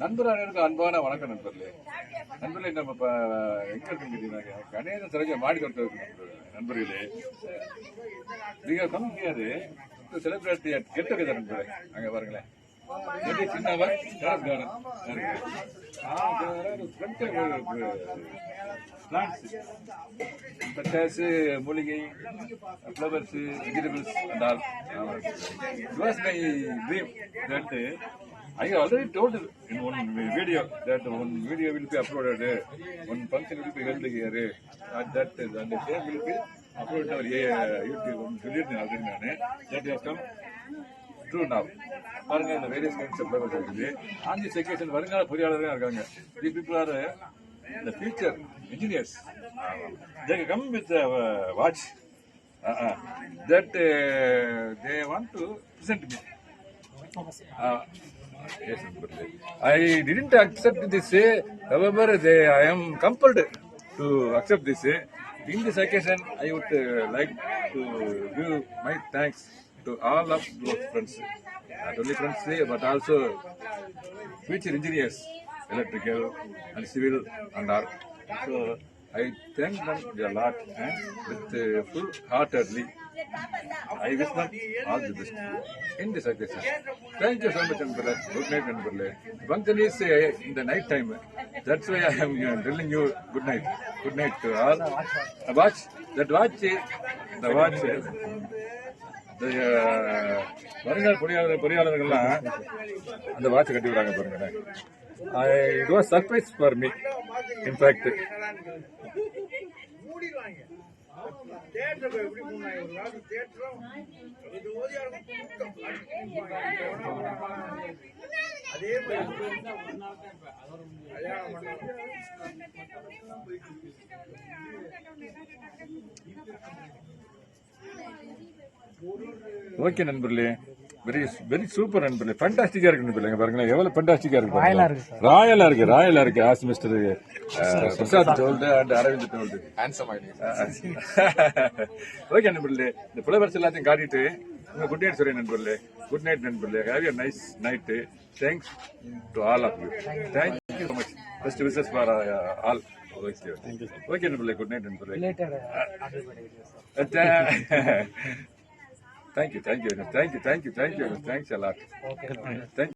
நண்பர்களுக்கு அன்பான வணக்கம் நண்பர்களே. நண்பர்களே, நம்ம இப்போ எங்கே இருக்குன்னு கேட்டீங்கன்னா கணேசன் சிலைக்கு மாடி தோட்டம் இருக்கு நண்பர்களே. நீங்கள் come here to celebrate they get together நண்பர்களே. அங்கே பாருங்களேன், எப்படி சின்னவர் டெரஸ் கார்டன் பிளான்ட்ஸ் பட்டாசு, மூலிகை, flowers, vegetables and all. It was my dream that I already told in one video that one video will be uploaded, one function will be held here, that and the same will be uploaded on YouTube. already that has come true now. பாருங்க, இந்த various kinds of flowers இருக்குது. On this occasion வருங்கால பொறியாளர்கள் இருக்காங்க. The people are the future engineers. They come with a watch that they want to present me. Yes, I didn't accept this. However, I am compelled to accept this. In this occasion, I would like to give my thanks to all of those friends. Not only friends, but also future engineers, electrical and civil and all. So I thank them a lot and with full-heartedly. I wish them all the best in this occasion. Thank you so much, Nandpale. Good night, Nandpale. Function is in the night time. That's why I am telling you good night. Good night to all. Watch that watch. The watch. வருங்கால பொறியாளர்கள்லாம் அந்த watch கட்டி விடுறாங்க பாருங்க. It was surprise for me, in fact. Okay நண்பர்களே, very super நண்பர்களே, ஃபண்டாஸ்டிக்கா இருக்கு நண்பர்களே. பாருங்களேன் எவ்வளவு ஃபண்டாஸ்டிக்கா இருக்கு, ராயலா இருக்கு. As mister Prasad told and Aravind told handsome okay நண்பர்களே, இந்த ஃப்ளவர்ஸ் எல்லாத்தையும் காட்டிட்டு உங்க குட் நைட் சொல்றேன் நண்பர்களே. குட் நைட் நண்பர்களே. Have a nice night. Thanks to all of you. Thank you so much. Best wishes for all. Okay நண்பர்களே, குட் நைட் நண்பர்களே. Thank you. Thanks a lot. Thank you.